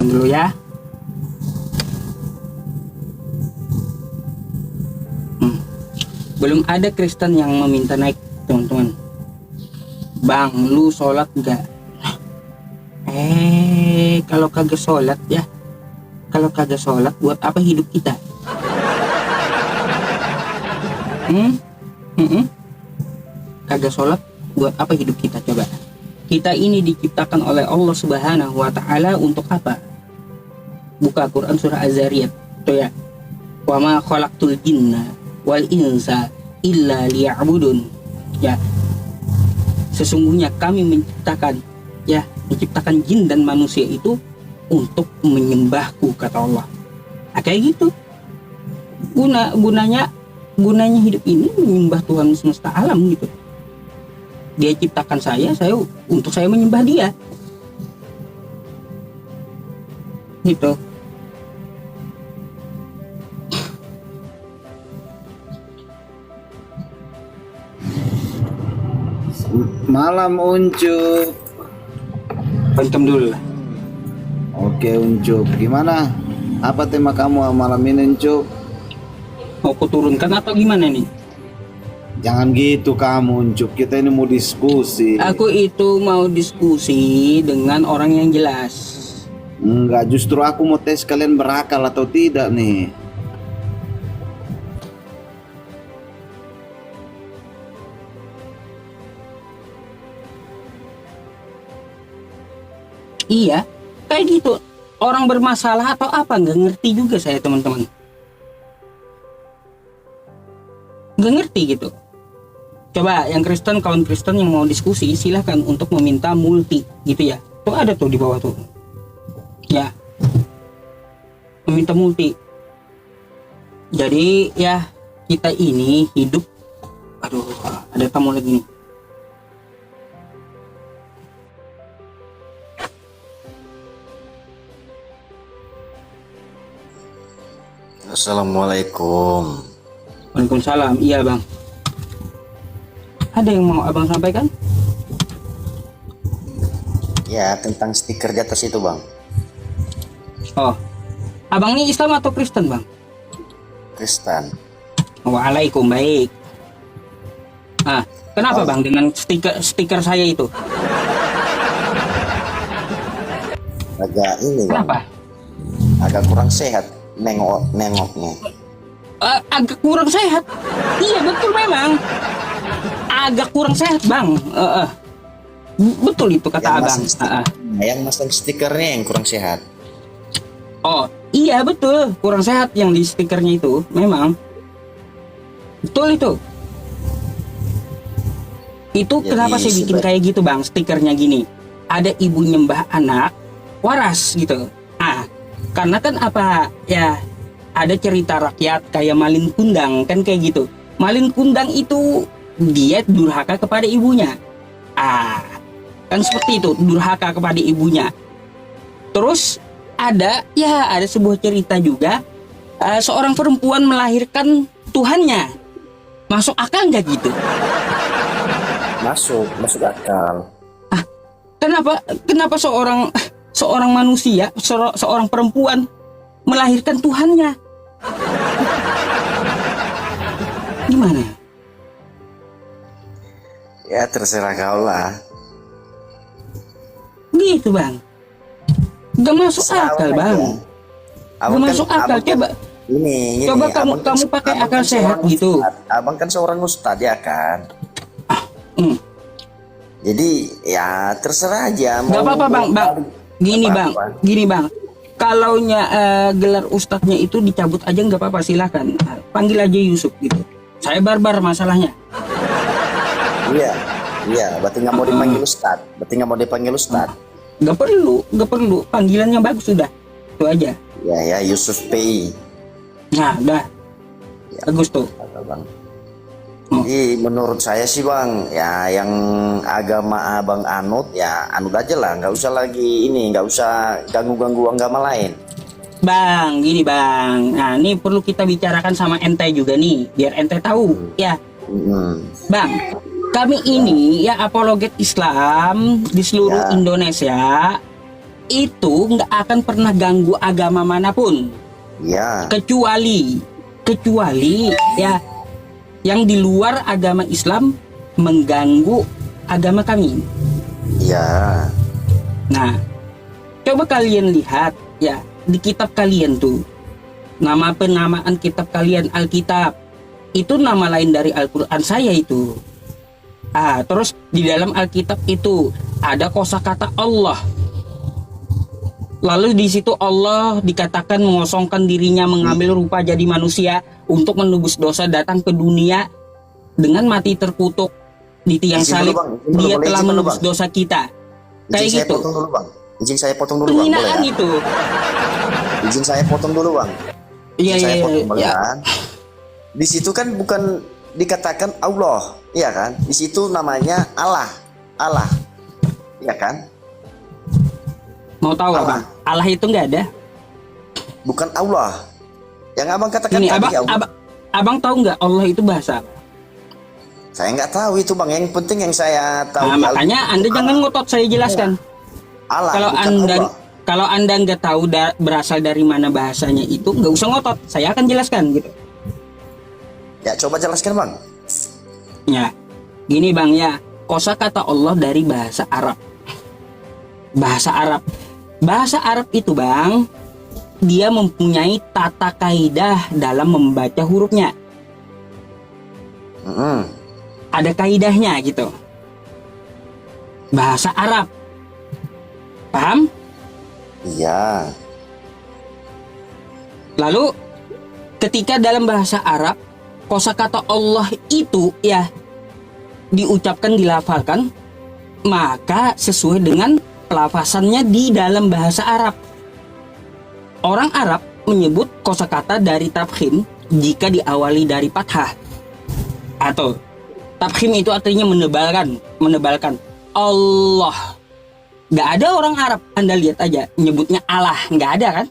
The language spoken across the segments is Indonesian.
dulu ya. Belum ada Kristen yang meminta naik, teman-teman. Bang, lu sholat nggak? Kalau kagak sholat ya, kalau kagak sholat buat apa hidup kita? Kagak sholat buat apa hidup kita, coba? Kita ini diciptakan oleh Allah Subhanahu wa Ta'ala untuk apa? Buka Quran surah Az-Zariyat tuh ya. Wa ma khalaqtul jinna wal insa illa liya'budun. Ya. Sesungguhnya kami menciptakan jin dan manusia itu untuk menyembahku, kata Allah. Nah, kayak gitu. Gunanya hidup ini menyembah Tuhan semesta alam gitu. Dia ciptakan saya untuk saya menyembah dia. Gitu. Malam Uncup. Pancam dulu lah. Oke Uncup, gimana? Apa tema kamu malam ini Uncup? Mau kuturunkan atau gimana nih? Jangan gitu kamu Uncup, kita ini mau diskusi. Aku itu mau diskusi dengan orang yang jelas. Enggak, justru aku mau tes kalian berakal atau tidak nih. Iya, kayak gitu. Orang bermasalah atau apa, nggak ngerti juga saya, teman-teman. Nggak ngerti gitu. Coba yang Kristen, kawan Kristen yang mau diskusi, silahkan untuk meminta multi gitu ya. Tuh ada tuh di bawah tuh. Ya, meminta multi. Jadi ya, kita ini hidup. Aduh, ada tamu lagi nih. Assalamualaikum. Waalaikumsalam. Iya bang. Ada yang mau abang sampaikan? Ya, tentang stiker di atas itu bang. Oh, abang ini Islam atau Kristen bang? Kristen. Waalaikum, baik. Kenapa bang dengan stiker saya itu? Agak ini bang. Kenapa? Agak kurang sehat nengoknya. Agak kurang sehat. Iya betul memang. Agak kurang sehat bang. Betul itu kata abang. Yang masang stikernya yang kurang sehat. Oh iya betul, kurang sehat yang di stikernya itu memang. Betul itu. Itu Jadi, kenapa saya bikin kayak gitu bang, stikernya gini. Ada ibu nyembah anak waras gitu. Karena kan apa ya, ada cerita rakyat kayak Malin Kundang kan kayak gitu. Malin Kundang itu dia durhaka kepada ibunya. Kan seperti itu, durhaka kepada ibunya. Terus ada sebuah cerita juga, seorang perempuan melahirkan Tuhannya. Masuk akal nggak gitu? Masuk akal. Kenapa seorang manusia, seorang perempuan melahirkan Tuhannya? Gimana? Ya terserah kau lah. Gitu bang. Gak masuk akal bang. Gak masuk akal. Coba ini coba kamu pakai akal sehat gitu. Abang kan seorang ustadz ya kan. Jadi ya terserah aja. Gak apa-apa bang. Gini bang. Kalaunya gelar ustadznya itu dicabut aja nggak apa-apa, silahkan. Panggil aja Yusuf gitu. Saya barbar masalahnya. Iya. Berarti nggak mau dipanggil ustadz. Gak perlu. Panggilannya bagus sudah. Itu aja. Ya Yusuf PI. Nah, udah. Ya, bagus tuh. Bang. Jadi menurut saya sih bang, ya yang agama abang anut ya anut aja lah, nggak usah ganggu agama lain. Bang, gini bang. Nah, ini perlu kita bicarakan sama ente juga nih, biar ente tahu ya. Bang, kami ini ya apologet Islam di seluruh Indonesia. itu nggak akan pernah ganggu agama manapun, Ya, kecuali ya yang di luar agama Islam mengganggu agama kami. ya. Nah, coba kalian lihat ya di kitab kalian tuh, nama penamaan kitab kalian Alkitab itu nama lain dari Al-Quran saya itu. Terus di dalam Alkitab itu ada kosakata Allah. Lalu di situ Allah dikatakan mengosongkan dirinya, mengambil rupa jadi manusia untuk menebus dosa, datang ke dunia dengan mati terkutuk di tiang Izin salib. dulu, Bang. Izin dulu, Dia boleh telah izin dulu, menebus Bang. dosa kita. Izin Kayak saya gitu. potong dulu, Bang. Izin saya potong dulu, Bang. Boleh Penghinaan ya? itu. Izin saya potong dulu, Bang. Iya, Izin saya iya, potong, Bang, iya. ya. Di situ kan bukan dikatakan Allah, iya kan? Di situ namanya Allah. Allah. Iya kan? Mau tahu Allah. Abang? Allah itu nggak ada. Bukan Allah. Yang Abang katakan Ini tadi abang, Allah. abang tahu nggak Allah itu bahasa apa? Saya nggak tahu itu, Bang. Yang penting yang saya tahu Nah, di makanya Anda jangan ngotot saya jelaskan. Allah, Kalau bukan Anda Allah. kalau Anda nggak tahu berasal dari mana bahasanya itu, nggak usah ngotot. Saya akan jelaskan gitu. Ya, coba jelaskan, Bang. Ya, gini Bang ya. Kosakata Allah dari bahasa Arab. Bahasa Arab. Bahasa Arab itu Bang, dia mempunyai tata kaidah dalam membaca hurufnya. Mm-mm. Ada kaidahnya gitu. Bahasa Arab. Paham? Iya. Lalu ketika dalam bahasa Arab kosakata Allah itu ya diucapkan, dilafalkan, maka sesuai dengan pelafasannya di dalam bahasa Arab. Orang Arab menyebut kosakata dari tafkhim jika diawali dari fathah. Atau tafkhim itu artinya menebalkan. Allah. Gak ada orang Arab, Anda lihat aja, nyebutnya Allah, nggak ada kan?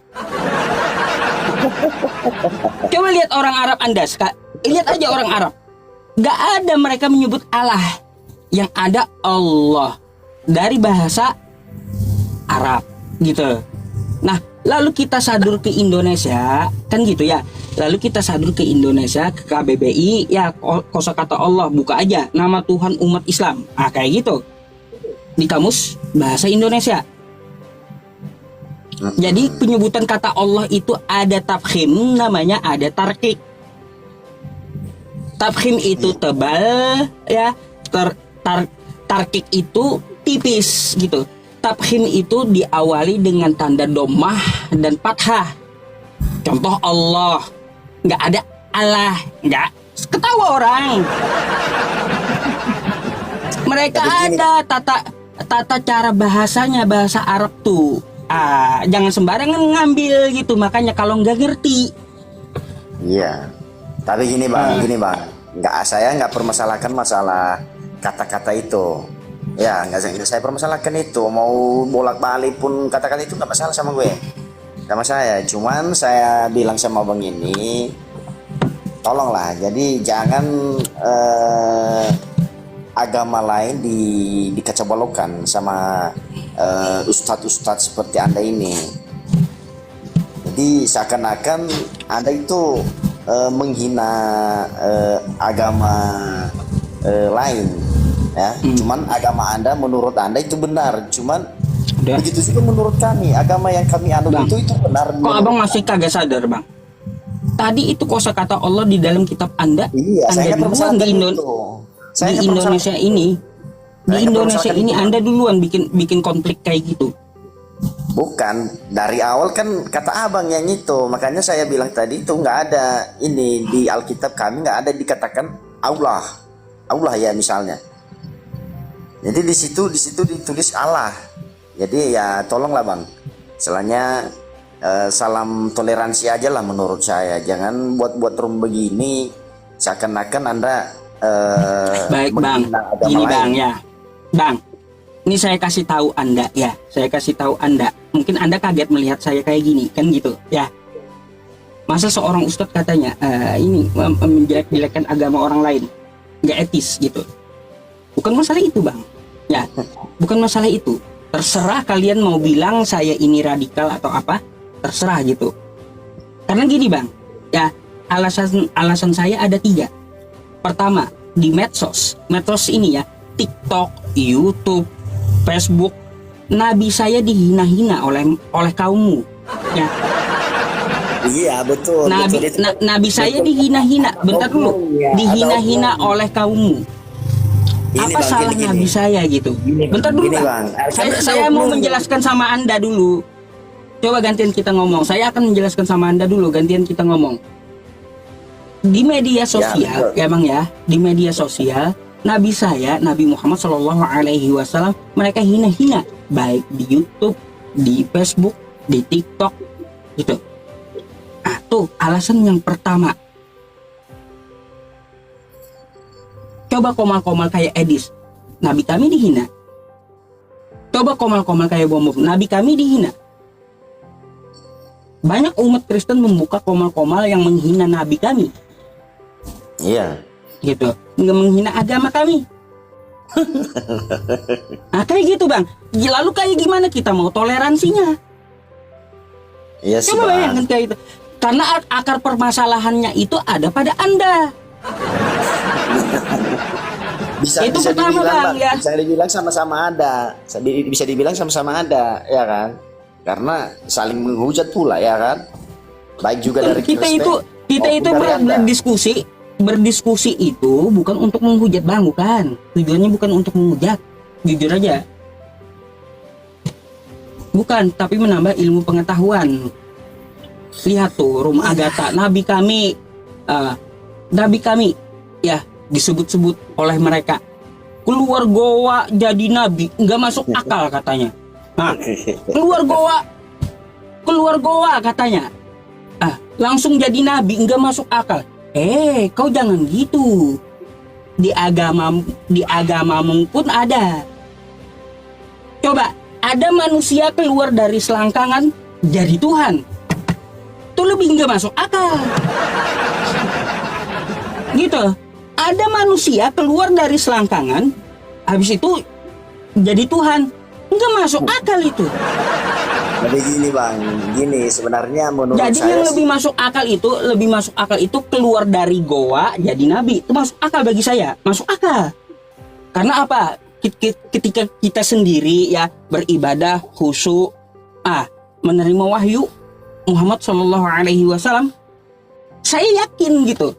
Coba lihat orang Arab Anda, lihat aja orang Arab. Gak ada mereka menyebut Allah. Yang ada Allah dari bahasa Arab gitu. Nah, lalu kita sadur ke Indonesia, kan gitu ya. Lalu kita sadur ke Indonesia, ke KBBI, ya kosakata Allah buka aja nama Tuhan umat Islam. Kayak gitu. Di kamus bahasa Indonesia. Jadi penyebutan kata Allah itu ada tafkhim, namanya ada tarkik. Tafkhim itu tebal ya, tarkik itu tipis gitu. Tafkhim itu diawali dengan tanda domah dan fathah. Contoh Allah, nggak ada Allah, nggak, ketawa orang. Mereka ada tata cara bahasanya, bahasa Arab tuh. Jangan sembarangan ngambil gitu, makanya kalau nggak ngerti. Iya. Tapi gini Bang, saya nggak permasalahkan masalah kata-kata itu. Ya, nggak saya permasalahkan itu. Mau bolak-balik pun kata-kata itu nggak masalah sama gue, sama saya. Cuman saya bilang sama Bang ini, tolonglah. Jadi jangan agama lain dikacaubalaukan sama ustadz-ustadz seperti Anda ini. Jadi seakan-akan Anda itu menghina agama lain ya. Cuman agama Anda menurut Anda itu benar, cuman begitu juga menurut kami, agama yang kami anut Bang, itu benar. Kok abang masih kagak sadar Bang? Tadi itu kosakata Allah di dalam kitab Anda. Iya, Anda saya nggak duluan di, Saya di nggak Indonesia permasalahkan ini. itu. Di Saya nggak Indonesia permasalahkan ini itu. Anda duluan bikin konflik kayak gitu. Bukan, dari awal kan kata abang yang itu, makanya saya bilang tadi itu nggak ada ini di Alkitab kami, nggak ada dikatakan Allah ya misalnya. Jadi di situ ditulis Allah. Jadi ya tolonglah Bang, istilahnya salam toleransi aja lah menurut saya. Jangan buat rum begini seakan-akan Anda Baik Bang, menghina agama ini lain. Bang ya, Bang. Ini saya kasih tahu Anda ya, saya kasih tahu Anda. Mungkin Anda kaget melihat saya kayak gini, kan gitu ya. Masa seorang ustadz katanya ini menjelek-jelekan agama orang lain, nggak etis gitu. Bukan masalah itu Bang, ya, bukan masalah itu. Terserah kalian mau bilang saya ini radikal atau apa, terserah gitu. Karena gini bang, ya alasan saya ada 3. Pertama, di medsos ini ya, TikTok, YouTube, Facebook, nabi saya dihina-hina oleh kaummu. Ya, Iya betul. nabi betul, itu. nabi saya dihina-hina. Bentar dulu, Ya, dihina-hina ada oknum. oleh kaummu. Ini, Apa Bang, salah gini, nabi gini. saya gitu? Bentar dulu Gini, bang. Bang. Saya mau menjelaskan sama anda dulu. Coba gantian kita ngomong. Saya akan menjelaskan sama anda dulu. Gantian kita ngomong. Di media sosial, betul. ya bang ya, di media sosial, nabi saya, Nabi Muhammad Shallallahu Alaihi Wasallam, mereka hina-hina, baik di YouTube, di Facebook, di TikTok, gitu. Ah, tuh alasan yang pertama. Coba komal-komal kayak Edis, nabi kami dihina. Coba komal-komal kayak Bom, nabi kami dihina. Banyak umat Kristen membuka komal-komal yang menghina nabi kami, Iya. gitu, nggak menghina agama kami. Nah kayak gitu bang. Lalu kayak gimana kita mau toleransinya? Iya sih, Coba Bang. bayangkan kayak itu. Karena akar permasalahannya itu ada pada anda. Bisa, Itu bisa pertama, dibilang, Bang, ya. Bisa dibilang sama-sama ada. Bisa dibilang sama-sama ada, ya kan? Karena saling menghujat pula, ya kan? Baik juga dari kita Kristen itu maupun dari Anda. berdiskusi itu bukan untuk menghujat bang, bukan. Tujuannya bukan untuk menghujat, jujur aja. Bukan, tapi menambah ilmu pengetahuan. Lihat tuh, Rum Agatha, nabi kami, ya disebut-sebut oleh mereka keluar goa jadi nabi, nggak masuk akal katanya. Nah, keluar goa katanya. Langsung jadi nabi, nggak masuk akal. Kau jangan gitu. Di agamamu pun ada. Coba, ada manusia keluar dari selangkangan jadi Tuhan. Itu lebih nggak masuk akal. Gitu. Ada manusia keluar dari selangkangan, habis itu jadi Tuhan. Nggak masuk akal itu. Tapi gini bang, gini sebenarnya menurut Jadi saya yang sih- lebih masuk akal itu keluar dari goa jadi nabi. Itu masuk akal bagi saya, masuk akal. Karena apa? Ketika kita sendiri ya beribadah khusyuk, menerima wahyu Muhammad Shallallahu Alaihi Wasallam, saya yakin gitu,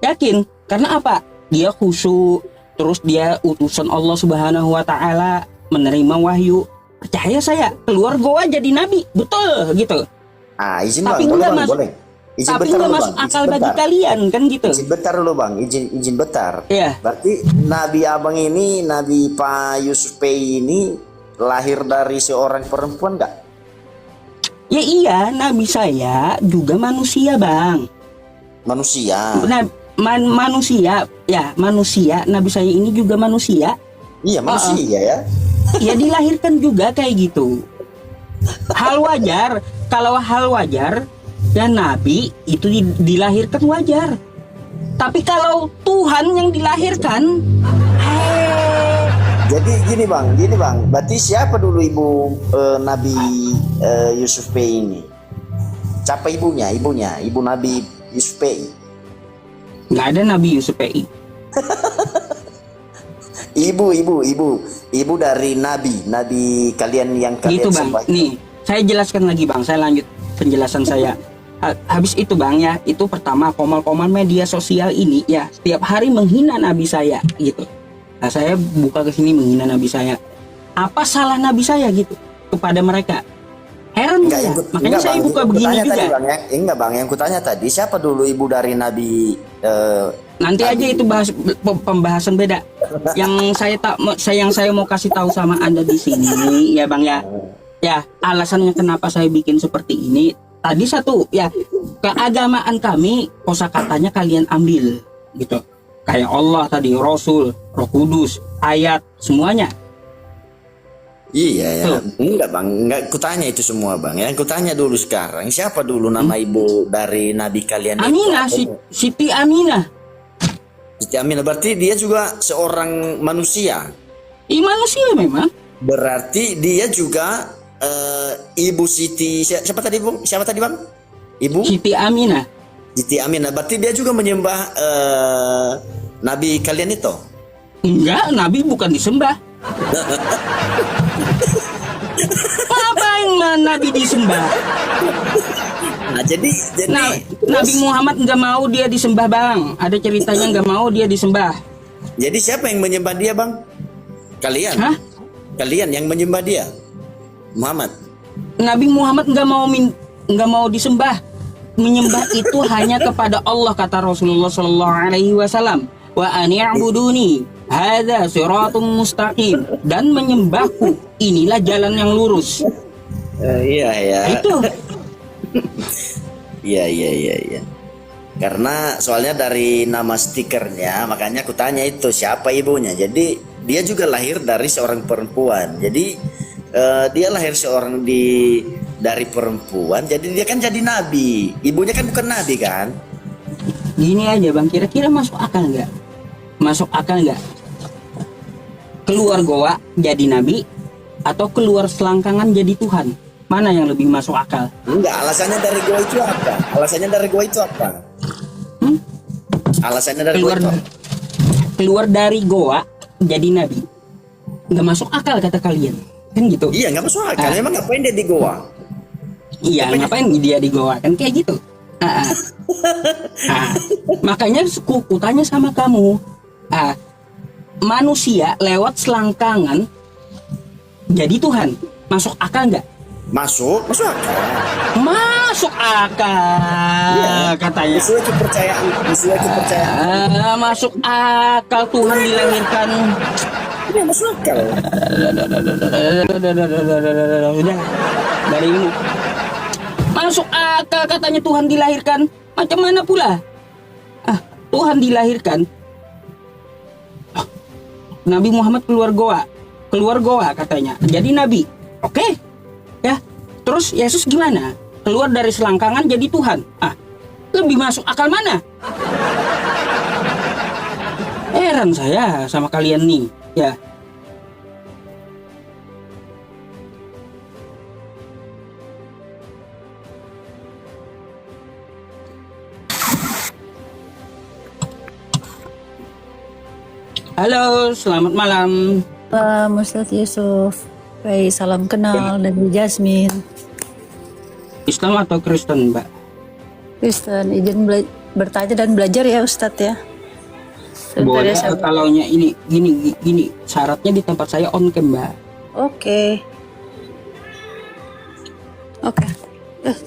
yakin. Karena apa? Dia khusyuk, terus dia utusan Allah Subhanahu Wa Taala, menerima wahyu. Percaya saya, keluar goa jadi nabi, betul gitu. izin Tapi bang, boleh nggak bang, masuk- boleh. Izin Tapi bentar nggak dulu, masuk Bang. akal Izin bagi bentar. kalian kan gitu. Izin bentar dulu bang, izin bentar. Iya. Berarti Nabi Abang ini, Nabi Pak Yusuf P ini lahir dari seorang perempuan nggak? Ya iya, nabi saya juga manusia bang. Manusia. Manusia. Nabi saya ini juga manusia. Iya manusia ya. Ya dilahirkan juga kayak gitu. Hal wajar. Kalau hal wajar, ya nabi itu dilahirkan wajar. Tapi kalau Tuhan yang dilahirkan, Jadi gini bang. Berarti siapa dulu ibu Nabi Yusuf P ini? Siapa ibunya? Ibu Nabi Yusuf P. nggak ada Nabi Yusuf PI. Ibu dari Nabi kalian yang kalian Gitu bang. sembah. Nih, saya jelaskan lagi bang. Saya lanjut penjelasan saya. Habis itu bang ya, itu pertama komal-komal media sosial ini ya setiap hari menghina nabi saya gitu. Nah, saya buka ke sini menghina nabi saya. Apa salah nabi saya gitu kepada mereka? Heran Enggak, ya. Makanya enggak, saya Bang. buka Yang begini kutanya juga. tadi, Bang, ya. Enggak bang, yang kutanya tadi siapa dulu ibu dari Nabi Nanti aja itu bahas pembahasan beda. Yang saya mau kasih tahu sama Anda di sini ya Bang ya. Ya, alasannya kenapa saya bikin seperti ini. Tadi satu ya, keagamaan kami kosakatanya kalian ambil gitu. Kayak Allah tadi, Rasul, Roh Kudus, ayat, semuanya. Iya ya, Tuh. enggak bang, enggak kutanya itu semua bang. Yang kutanya dulu sekarang, siapa dulu nama ibu dari Nabi kalian itu? Aminah, Siti Aminah. Siti Aminah, berarti dia juga seorang manusia. Manusia memang. Berarti dia juga Ibu Siti siapa tadi Bung? Siapa tadi Bang? Ibu Siti Aminah. Siti Aminah. Berarti dia juga menyembah nabi kalian itu. Enggak, Nabi bukan disembah. Apa yang Nabi disembah? Nah, jadi Nah, Nabi Muhammad nggak mau dia disembah, Bang. Ada ceritanya nggak mau dia disembah. jadi siapa yang menyembah dia, Bang? Kalian. Hah? Kalian yang menyembah dia. Muhammad. Nabi Muhammad nggak mau disembah. Menyembah itu hanya kepada Allah, kata Rasulullah Shallallahu Alaihi Wasallam. Wa ani'buduni hadza siratum mustaqim, dan menyembahku inilah jalan yang lurus. Iya ya. Itu. Iya. Karena soalnya dari nama stikernya, makanya aku tanya itu siapa ibunya. Jadi dia juga lahir dari seorang perempuan. Jadi dia lahir dari perempuan. Jadi dia kan jadi nabi. Ibunya kan bukan nabi kan? Gini aja, Bang, kira-kira masuk akal nggak? Masuk akal nggak? Keluar goa jadi nabi atau keluar selangkangan jadi Tuhan? Mana yang lebih masuk akal? Enggak, alasannya dari gua itu apa? Alasannya dari gua itu apa? Alasannya dari gua itu apa? Keluar dari goa jadi nabi. Nggak masuk akal kata kalian. Kan gitu. Iya, nggak masuk akal. Emang ngapain dia di goa? Iya, ngapain dia di goa? Kan kayak gitu. Makanya ku tanya sama kamu. Manusia lewat selangkangan jadi Tuhan. Masuk akal nggak? Masuk akal. Masuk akal, Iya, katanya. sesuai kepercayaan. Masuk akal, Tuhan dilahirkan. Iya, masuk akal. Udah, dari ilmu. Masuk akal katanya Tuhan dilahirkan. Macam mana pula? Tuhan dilahirkan. Nabi Muhammad keluar goa katanya. Jadi nabi. Oke. Ya. Terus Yesus gimana? Keluar dari selangkangan jadi Tuhan. Lebih masuk akal mana? Heran saya sama kalian nih, ya. Halo, selamat malam. Pak Ustadz Yusuf. Baik, salam kenal dari Jasmine. Islam atau Kristen, Mbak? Kristen, izin bertanya dan belajar ya Ustadz ya. Sebentar Boleh ya, saya- kalau ini gini syaratnya di tempat saya on cam, Mbak. Oke.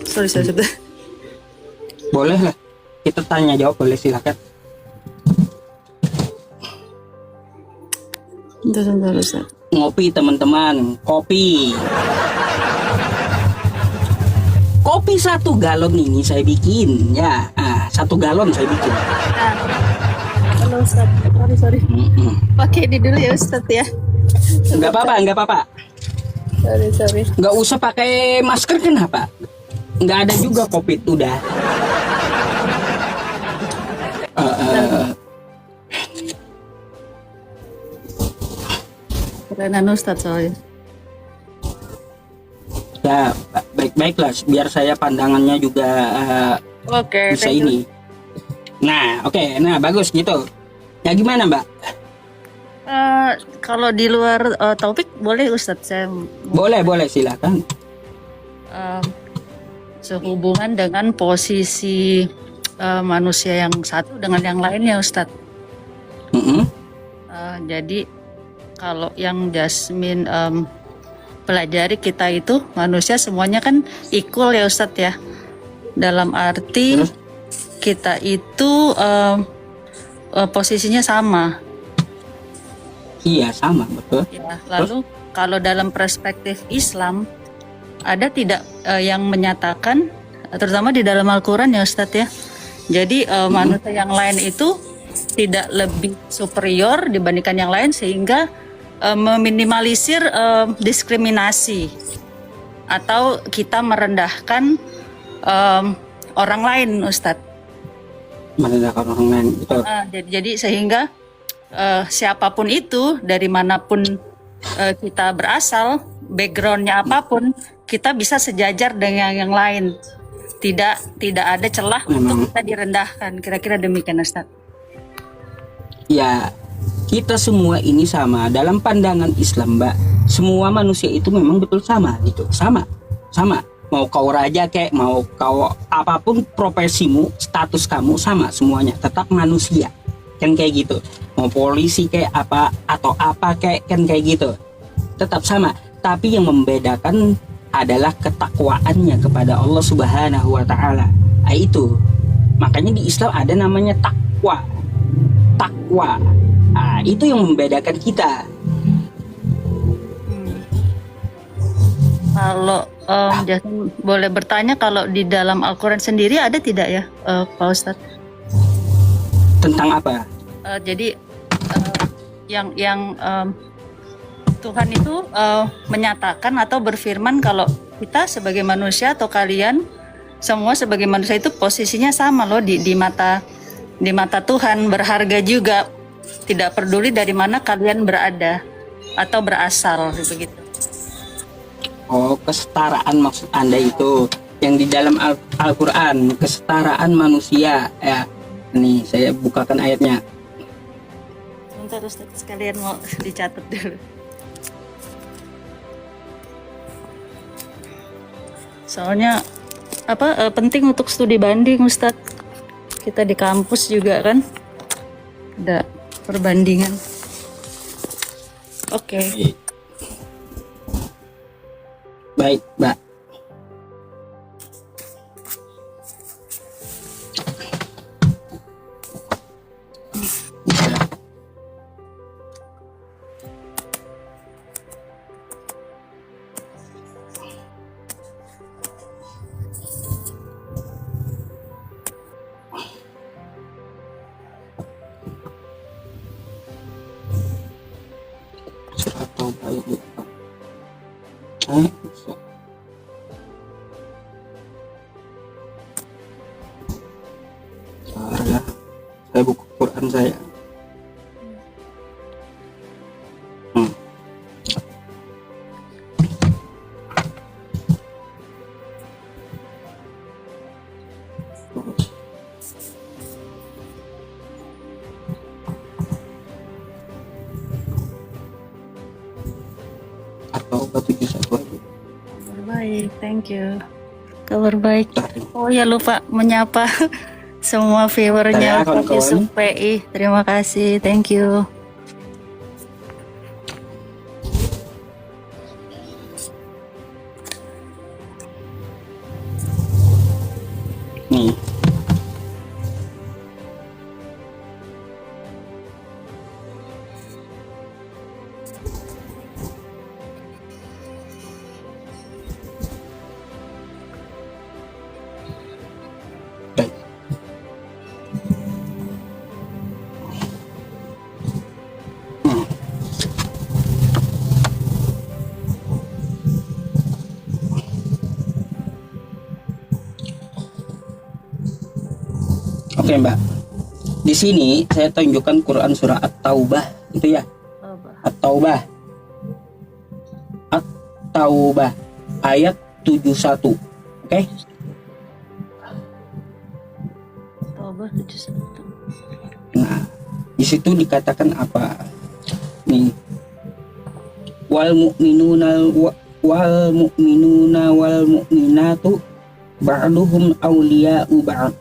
Sorry. Boleh lah. Kita tanya jawab, boleh, silakan. Sebentar Ustadz. Ngopi teman-teman, kopi. Kopi 1 galon ini saya bikin, ya. 1 galon saya bikin. Halo Ustadz, sorry. Pakai ini dulu ya Ustadz ya. Nggak apa-apa. Sorry. Nggak usah pakai masker, kenapa? Nggak ada juga COVID, udah. Kerenan Ustadz soalnya. Ya, baik-baiklah, biar saya pandangannya juga Oke, bisa thank you. ini. Nah, oke, bagus gitu. Ya gimana, Mbak? Kalau di luar topik boleh Ustadz, saya Boleh, silakan. sehubungan dengan posisi manusia yang satu dengan yang lainnya Ustadz. Jadi kalau yang Jasmine pelajari, kita itu manusia semuanya kan equal ya Ustadz ya. Dalam arti kita itu posisinya sama. Iya, sama, betul. Ya, lalu kalau dalam perspektif Islam ada tidak yang menyatakan, terutama di dalam Al-Quran ya Ustadz ya. Jadi manusia yang lain itu tidak lebih superior dibandingkan yang lain, sehingga meminimalisir diskriminasi atau kita merendahkan orang lain Ustadz. Merendahkan orang lain, betul. Jadi sehingga siapapun itu dari manapun kita berasal, backgroundnya apapun, kita bisa sejajar dengan yang lain. Tidak ada celah untuk kita direndahkan. Kira-kira demikian, Ustaz. Ya, kita semua ini sama dalam pandangan Islam, Mbak. Semua manusia itu memang betul sama gitu. Sama. Mau kau raja kayak, mau kau apapun profesimu, status kamu sama semuanya, tetap manusia. Kan kayak gitu. Mau polisi kayak apa atau apa kayak, kan kayak gitu. Tetap sama. Tapi yang membedakan adalah ketakwaannya kepada Allah Subhanahu wa taala. Nah, itu. Makanya di Islam ada namanya takwa. Nah, itu yang membedakan kita. Kalau Jason boleh bertanya, kalau di dalam Al-Quran sendiri ada tidak ya, Pak Ustadz? Tentang apa? Jadi yang Tuhan itu menyatakan atau berfirman kalau kita sebagai manusia atau kalian semua sebagai manusia itu posisinya sama loh di mata Tuhan, berharga juga, tidak peduli dari mana kalian berada atau berasal begitu. Oh, kesetaraan maksud Anda itu yang di dalam Al-Quran, kesetaraan manusia ya. Nih saya bukakan ayatnya. Sebentar Ustaz, sekalian mau dicatat dulu. Soalnya penting untuk studi banding, Ustadz. Kita di kampus juga kan ada perbandingan. Oke. Baik, Mbak. Saya buka Quran saya. Atau 71 aja. Kabar baik, thank you. Kabar baik. Oh ya, lupa menyapa semua viewernya Yusuf PI. Terima kasih, thank you. Nih. Baik. Oke, Mbak. Di sini saya tunjukkan Quran surah At-Taubah itu ya. At-Taubah. At-Taubah ayat 71. Oke? Taubah 71. Nah, di situ dikatakan apa? Nih. Wal mu'minuna wal mu'minatu ba'duhum awliya'u ba'd.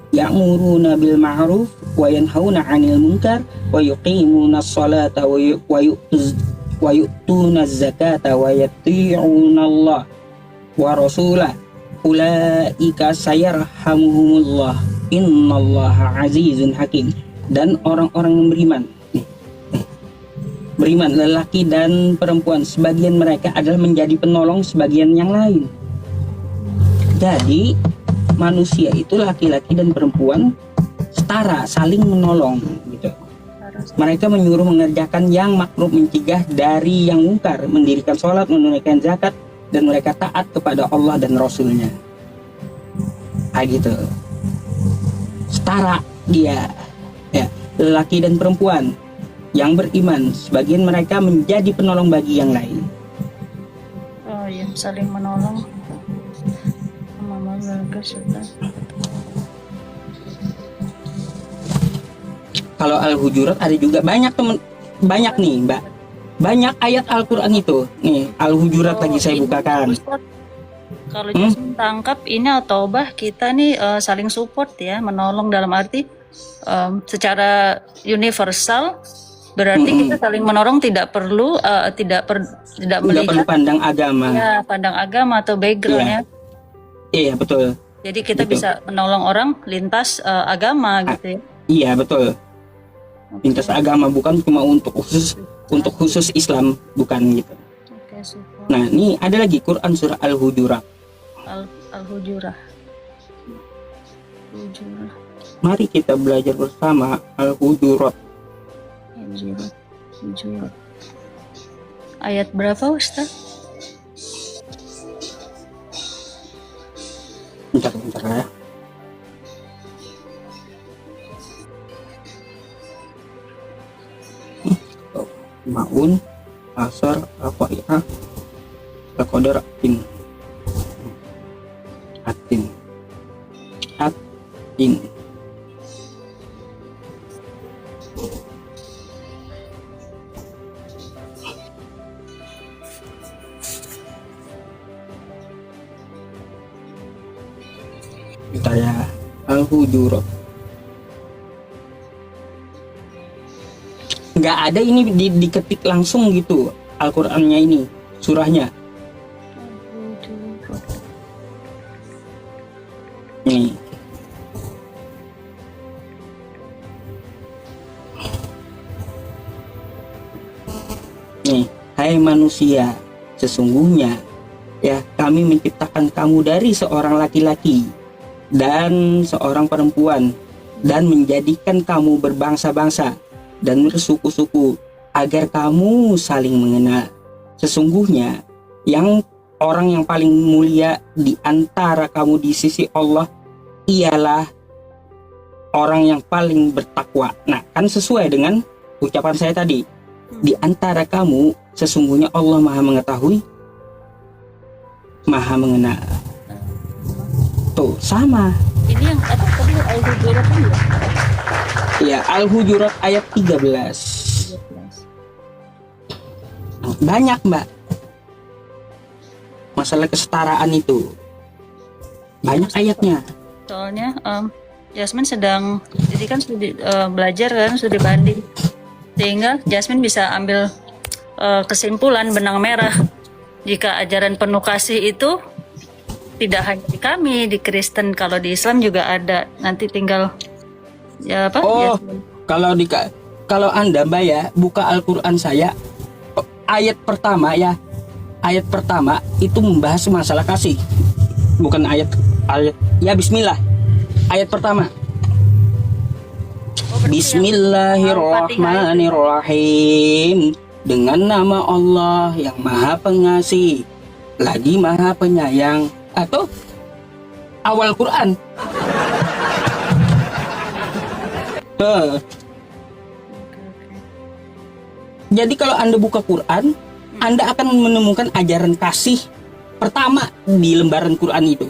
Ya'muruna bil ma'ruf wa yanhauna 'anil munkar wa yuqimuna as-salata wa yu'tuna az-zakata wa yati'una Allah wa rasulah ulaika sayarhamuhumullah innallaha azizun hakim. Dan orang-orang yang beriman, beriman lelaki dan perempuan, sebagian mereka adalah menjadi penolong sebagian yang lain. Jadi manusia itu laki-laki dan perempuan setara, saling menolong gitu. Mereka menyuruh mengerjakan yang makruf, mencegah dari yang mungkar, mendirikan sholat, menunaikan zakat, dan mereka taat kepada Allah dan Rasulnya. Gitu. Setara dia, ya, lelaki dan perempuan. yang beriman. Sebagian mereka menjadi penolong bagi yang lain. Oh iya, saling menolong. Mama keluarga serta. Kalau Al-Hujurat ada juga banyak banyak nih Mbak. Banyak ayat Al-Quran itu. Nih Al-Hujurat lagi saya Ini, bukakan. Ustaz, kalau Jasmine tangkap ini At-Taubah kita nih saling support ya, menolong dalam arti secara universal, berarti kita saling menolong, tidak perlu tidak Nggak perlu melihat pandang agama. ya pandang agama atau background ya. Iya betul. Jadi kita Betul. bisa menolong orang lintas agama gitu ya. Iya betul. Lintas agama, bukan cuma untuk khusus Islam, bukan gitu. Oke, support. Nah ini ada lagi Quran surah Al-Hujurat. Al-Hujurah. Hujurah. Mari kita belajar bersama Al-Hujurat. Hujurah. Hujurah. Ayat berapa Ustaz? Bentar ya. Maun, Asar, Al-Qari'ah, Al-Qadar, Atin. Bentar ya. Al-Hujurat. Nggak ada ini diketik langsung gitu Al-Qur'annya ini, surahnya. Nih. Nih, hai manusia, sesungguhnya ya kami menciptakan kamu dari seorang laki-laki dan seorang perempuan dan menjadikan kamu berbangsa-bangsa dan bersuku-suku agar kamu saling mengenal. Sesungguhnya yang orang yang paling mulia di antara kamu di sisi Allah ialah orang yang paling bertakwa. Nah, kan sesuai dengan ucapan saya tadi. Di antara kamu sesungguhnya Allah Maha mengetahui, Maha mengenal. Tuh, sama. Ini yang apa tadi Al-Hujurat ini ya? Ya, Al-Hujurat ayat 13. Banyak, Mbak. Masalah kesetaraan itu. Banyak ayatnya. Soalnya Jasmine sedang, jadi kan sudah belajar kan, sudah banding, sehingga Jasmine bisa ambil kesimpulan benang merah jika ajaran penuh kasih itu tidak hanya di kami, di Kristen, kalau di Islam juga ada. Nanti tinggal ya apa? Oh, Jasmine. kalau Anda Mbak ya, buka Al-Qur'an saya, ayat pertama ya. Ayat pertama itu membahas masalah kasih. Bukan ayat ya bismillah. Ayat pertama. Bismillahirrahmanirrahim. Dengan nama Allah yang Maha Pengasih lagi Maha Penyayang. Atau awal Quran. Jadi kalau Anda buka Quran, Anda akan menemukan ajaran kasih pertama di lembaran Quran itu.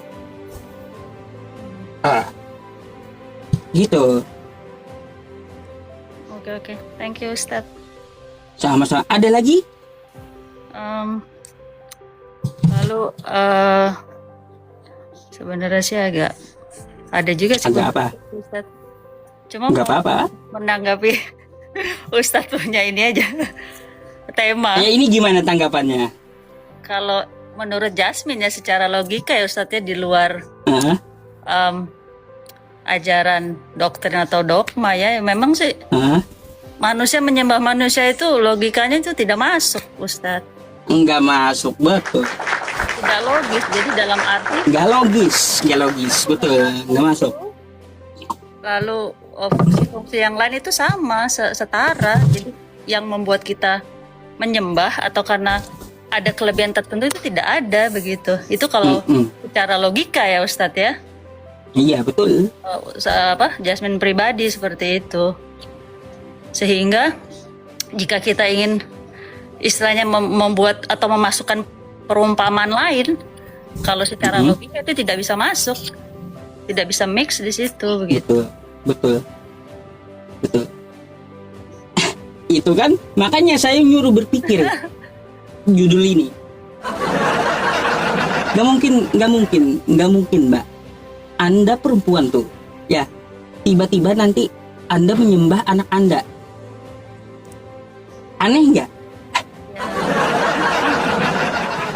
Gitu. Oke. Thank you Ustaz. Sama-sama. Ada lagi? Lalu sebenarnya sih agak ada juga sih Agak apa? Ustaz. Cuma Nggak mau apa-apa. menanggapi Ustadz punya ini aja tema. Ya ini gimana tanggapannya? Kalau menurut Jasmine ya secara logika ya Ustadz ya, di luar ajaran doktrin atau dogma ya, memang sih manusia menyembah manusia itu logikanya itu tidak masuk Ustadz. Enggak masuk, betul. Tidak logis, jadi dalam arti Enggak logis, betul. Enggak masuk. lalu fungsi-fungsi yang lain itu sama, setara. Jadi yang membuat kita menyembah atau karena ada kelebihan tertentu itu tidak ada begitu. Itu kalau secara logika ya Ustadz ya. Iya, betul. Jasmine pribadi seperti itu. Sehingga jika kita ingin istilahnya membuat atau memasukkan perumpamaan lain, kalau secara logika itu tidak bisa masuk, tidak bisa mix di situ begitu. Betul. Itu kan makanya saya nyuruh berpikir judul ini. Gak mungkin Mbak. Anda perempuan tuh, ya tiba-tiba nanti Anda menyembah anak Anda. Aneh nggak?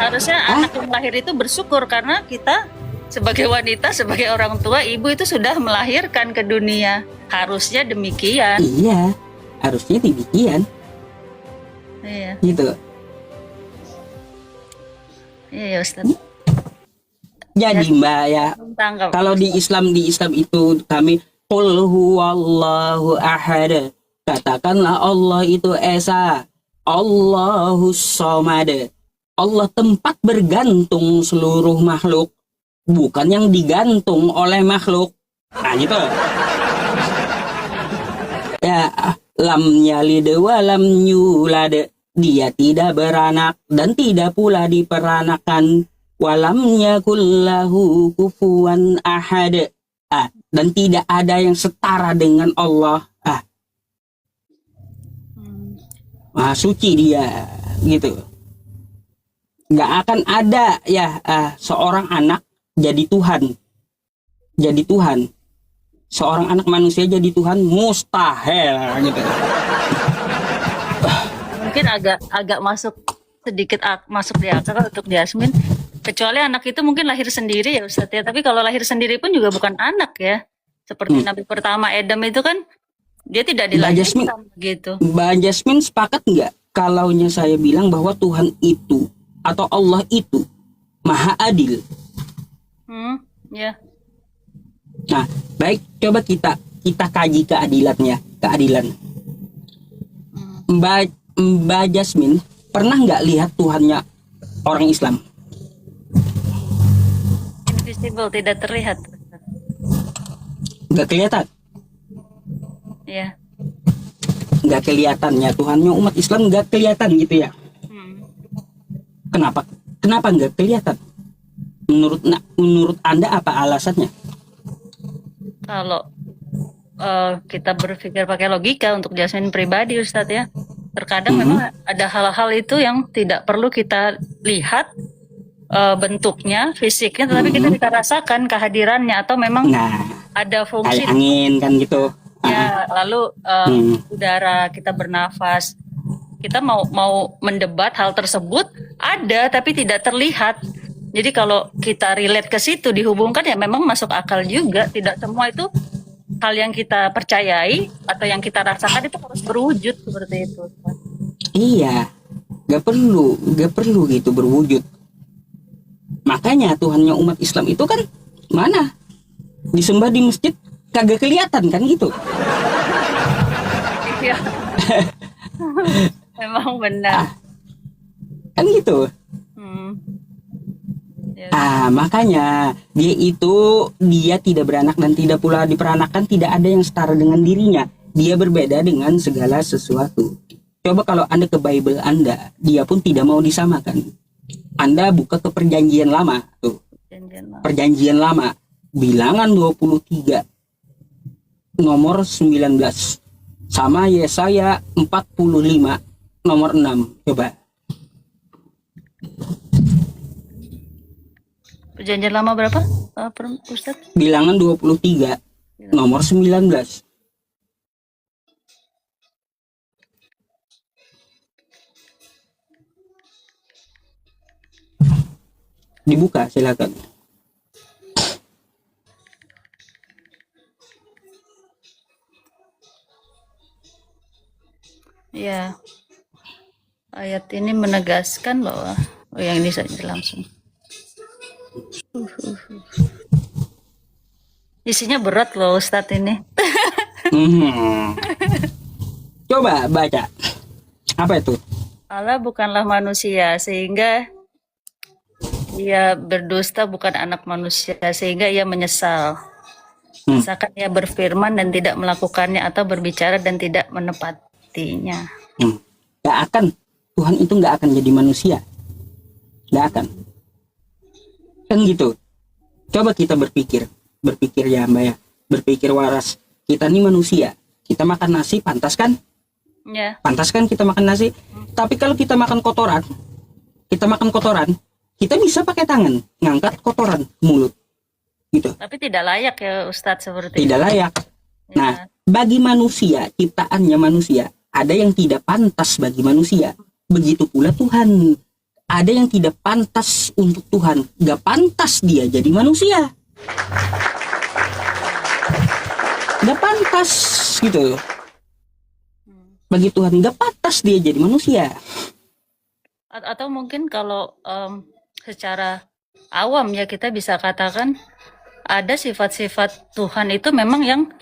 Harusnya anak yang lahir itu bersyukur karena kita sebagai wanita, sebagai orang tua, ibu itu sudah melahirkan ke dunia. Harusnya demikian. Iya, harusnya demikian. Iya, Gitu. iya Ustaz. Jadi Mbak ya, Tangkap. kalau di Islam itu kami qul huwallahu ahad. Katakanlah Allah itu esa, Allahus somad. Allah tempat bergantung seluruh makhluk, bukan yang digantung oleh makhluk. Nah gitu. Ya, lam yalid wa lam yulad. Dia tidak beranak dan tidak pula diperanakan. Walam yakullahu kufuwan ahad. Dan tidak ada yang setara dengan Allah. Maha suci dia, gitu. Nggak akan ada ya seorang anak jadi Tuhan. Seorang anak manusia jadi Tuhan mustahil, gitu. Mungkin agak masuk sedikit masuk di akal untuk Jasmine. Kecuali anak itu mungkin lahir sendiri ya Ustadz ya. Tapi kalau lahir sendiri pun juga bukan anak ya. Seperti Nabi pertama Adam itu kan dia tidak dilahirkan gitu. Mbak Jasmine sepakat nggak kalaunya saya bilang bahwa Tuhan itu atau Allah itu maha adil? Ya. Nah, baik, coba kita kaji keadilan. Mbak Jasmine pernah nggak lihat Tuhannya orang Islam? Invisible, tidak terlihat. Nggak kelihatan? Ya. Nggak kelihatannya Tuhannya umat Islam nggak kelihatan gitu ya? Kenapa nggak kelihatan? Menurut Anda apa alasannya? Kalau kita berpikir pakai logika untuk Jasmine pribadi Ustadz ya, terkadang memang ada hal-hal itu yang tidak perlu kita lihat bentuknya, fisiknya, tetapi kita rasakan kehadirannya atau memang ada fungsi kayak angin kan gitu. ya, lalu udara kita bernafas. Kita mau mendebat hal tersebut ada tapi tidak terlihat. Jadi kalau kita relate ke situ dihubungkan ya memang masuk akal juga. Tidak semua itu hal yang kita percayai atau yang kita rasakan itu harus berwujud seperti itu. Iya, gak perlu gitu berwujud. Makanya Tuhannya umat Islam itu kan mana? Disembah di masjid kagak kelihatan kan gitu. Iya. Memang benar. Kan gitu. Ya. Makanya dia tidak beranak dan tidak pula diperanakan, tidak ada yang setara dengan dirinya. Dia berbeda dengan segala sesuatu. Coba kalau Anda ke Bible Anda, dia pun tidak mau disamakan. Anda buka ke perjanjian lama tuh. Perjanjian lama, bilangan 23 nomor 19 sama Yesaya 45 nomor 6. Coba. Perjanjian lama berapa? Ustaz? Bilangan 23 nomor 19. Dibuka silakan. Ya. Ayat ini menegaskan bahwa yang ini saja langsung. Isinya berat loh Ustadz ini. Coba baca. Apa itu? Allah bukanlah manusia sehingga ia berdusta, bukan anak manusia sehingga ia menyesal. Misalkan ia berfirman dan tidak melakukannya atau berbicara dan tidak menepatinya. Gak akan, Tuhan itu gak akan jadi manusia, gak akan, kan gitu. Coba kita berpikir ya Mbak ya, berpikir waras. Kita nih manusia, kita makan nasi, pantas kan? Ya. Pantas kan kita makan nasi. Tapi kalau kita makan kotoran, kita bisa pakai tangan ngangkat kotoran mulut, gitu. Tapi tidak layak ya Ustadz seperti Tidak itu. layak. Ya. Nah, bagi manusia, ciptaannya manusia, ada yang tidak pantas bagi manusia. Begitu pula Tuhan. Ada yang tidak pantas untuk Tuhan. Gak pantas dia jadi manusia. Gak pantas gitu. Bagi Tuhan gak pantas dia jadi manusia. Atau mungkin kalau secara awam ya kita bisa katakan ada sifat-sifat Tuhan itu memang yang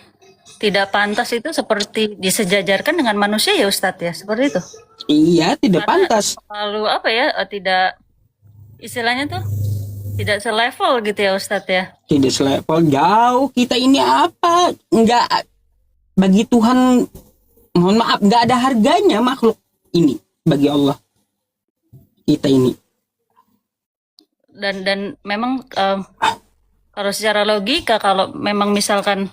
tidak pantas, itu seperti disejajarkan dengan manusia ya Ustadz ya, seperti itu. Iya, tidak Karena pantas. lalu apa ya, tidak, istilahnya tuh tidak selevel gitu ya Ustadz ya. Tidak selevel, jauh. Kita ini apa? Enggak, bagi Tuhan, mohon maaf, enggak ada harganya makhluk ini bagi Allah. Kita ini. Dan memang kalau secara logika, kalau memang misalkan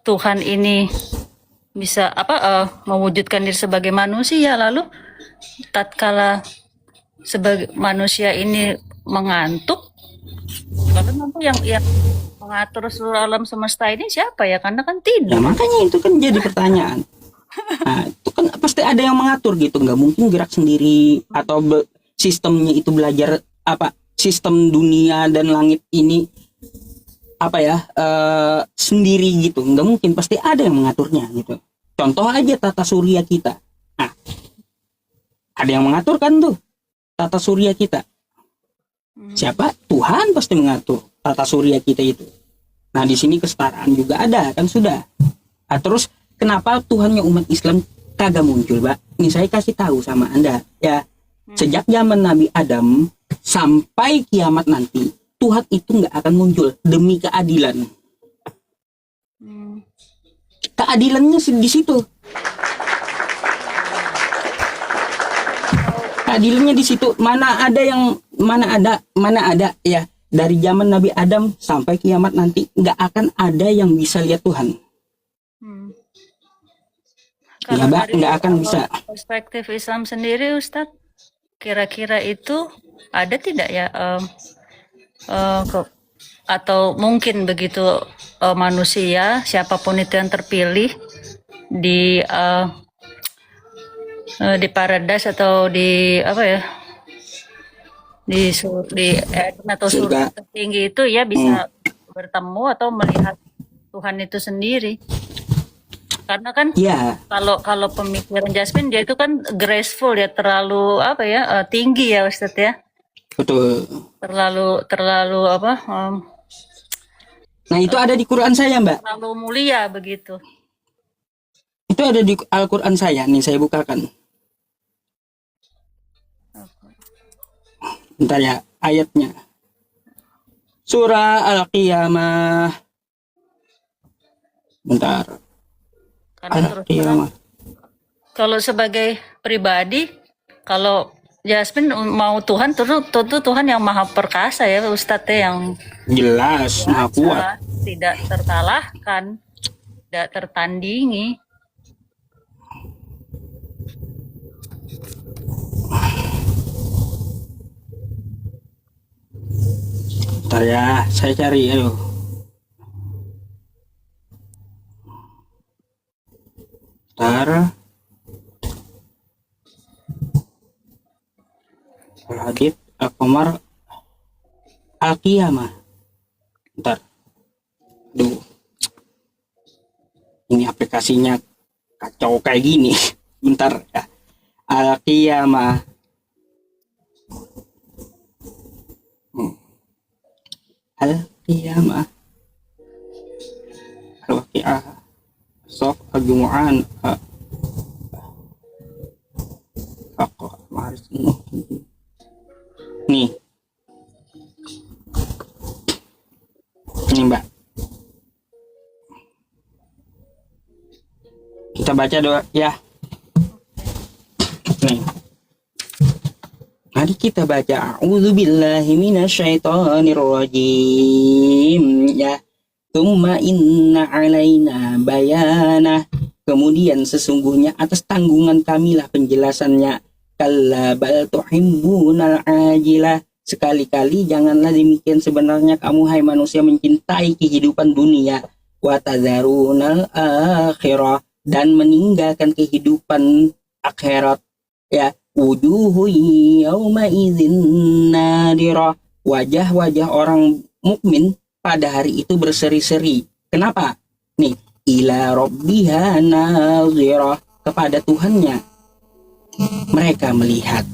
Tuhan ini bisa mewujudkan diri sebagai manusia, lalu tatkala sebagai manusia ini mengantuk, lalu nanti yang mengatur seluruh alam semesta ini siapa ya? Karena kan Ya tidak. makanya itu kan jadi pertanyaan. Nah, itu kan pasti ada yang mengatur gitu. Nggak mungkin gerak sendiri atau sistemnya itu belajar sistem dunia dan langit ini sendiri gitu. Nggak mungkin, pasti ada yang mengaturnya gitu. Contoh aja tata surya kita. Nah, ada yang mengatur kan tuh tata surya kita. Siapa? Tuhan pasti mengatur tata surya kita itu. Nah, di sini kesetaraan juga ada kan sudah. Nah, terus kenapa Tuhannya umat Islam kagak muncul, Mbak? Ini saya kasih tahu sama Anda ya. Sejak zaman Nabi Adam sampai kiamat nanti, Tuhan itu nggak akan muncul demi keadilan. Keadilannya di situ. Keadilannya di situ. Mana ada ya, dari zaman Nabi Adam sampai kiamat nanti nggak akan ada yang bisa lihat Tuhan. Ya, Mbak, nggak akan bisa. Perspektif Islam sendiri Ustadz, kira-kira itu ada tidak ya atau mungkin begitu manusia siapapun itu yang terpilih di paradise atau di di Eden atau surga tertinggi itu ya bisa bertemu atau melihat Tuhan itu sendiri. Karena kan kalau pemikiran Jasmine dia itu kan graceful ya, terlalu tinggi ya Ustadz ya. Betul. Terlalu Nah, itu ada di Quran saya, Mbak. Terlalu mulia begitu. Itu ada di Al-Quran saya. Nih saya bukakan. Bentar ya, ayatnya. Surah Al-Qiyamah. Bentar. Al-Qiyamah. Kalau sebagai pribadi, kalau Jasmine mau Tuhan, tentu Tuhan yang maha perkasa ya Ustadz, yang jelas maha kuat, tidak terkalahkan, tidak tertandingi. Bentar ya, saya cari, ayo. Bentar. Al-Hadid, Al-Qamar, Al-Qiyamah. Bentar. Aduh. Ini aplikasinya kacau kayak gini. Bentar ya. Al-Qiyamah. Al-Qiyamah. Al-Waqi'ah. Sof, Al-Jumu'an. Maris nih. Ini Mbak. Kita baca doa ya. kita baca a'udzubillahi minasyaitonirrajim ya. Tsumma inna alaina bayana. Kemudian sesungguhnya atas tanggungan kamilah penjelasannya. Kalla bal tuhibbunal ajilah. Sekali-kali janganlah demikian, sebenarnya kamu hai manusia mencintai kehidupan dunia. Wa tadharunal akhirah, dan meninggalkan kehidupan akhirat ya. Wujuhu yauma idzin nadirah. Wajah-wajah orang mukmin pada hari itu berseri-seri. Kenapa? Nih, ila rabbiha nazirah, kepada Tuhannya mereka melihat.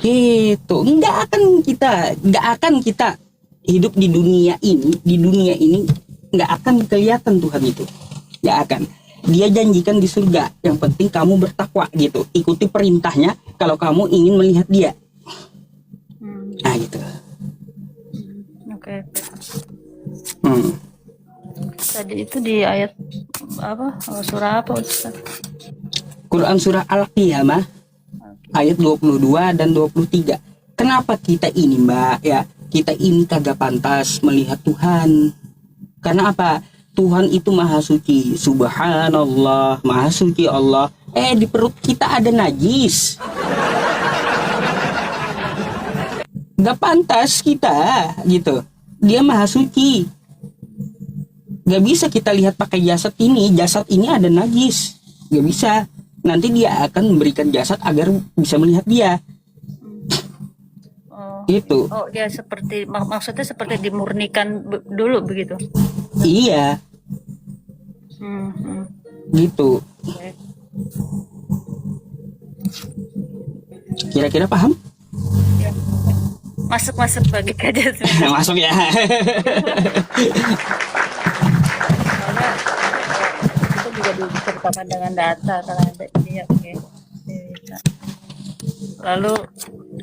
Gitu. Nggak akan kita hidup di dunia ini nggak akan kelihatan Tuhan itu. Nggak akan. Dia janjikan di surga. Yang penting kamu bertakwa gitu. Ikuti perintahnya kalau kamu ingin melihat dia. Nah gitu. Oke. Tadi itu di ayat apa? Surah apa Ustaz? Quran surah Al-Qiyamah ayat 22 dan 23. Kenapa kita ini, Mbak, ya? Kita ini kagak pantas melihat Tuhan. Karena apa? Tuhan itu maha suci. Subhanallah, maha suci Allah. Di perut kita ada najis. Gak pantas kita gitu. Dia maha suci. Gak bisa kita lihat pakai jasad ini. Jasad ini ada najis. Gak bisa. Nanti dia akan memberikan jasad agar bisa melihat dia. Gitu. Oh, dia seperti maksudnya seperti dimurnikan dulu begitu. Iya. Gitu. Okay. Kira-kira paham? Ya. Masuk bagi kajian. Masuk ya. Soalnya itu juga diceritakan dengan data kalau ada ini. Oke. Lalu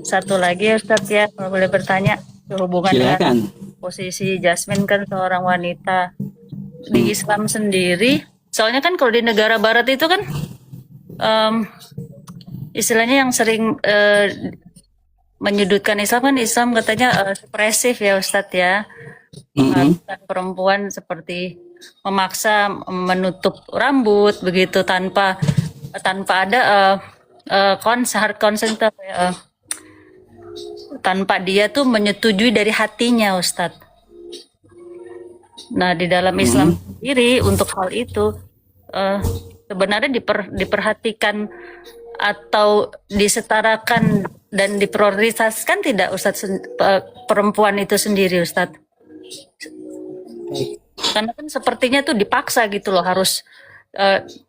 satu lagi Ustaz ya, kalau boleh bertanya berhubungan dengan posisi Jasmine kan seorang wanita di Islam sendiri. Soalnya kan kalau di negara Barat itu kan istilahnya yang sering menyudutkan Islam kan Islam katanya supresif ya Ustadz ya. Perempuan seperti memaksa menutup rambut begitu tanpa ada hard consent tanpa dia tuh menyetujui dari hatinya Ustadz. Nah di dalam Islam sendiri untuk hal itu sebenarnya diperhatikan atau disetarakan dan diprioritaskan tidak Ustadz perempuan itu sendiri Ustadz? Karena kan sepertinya tuh dipaksa gitu loh, harus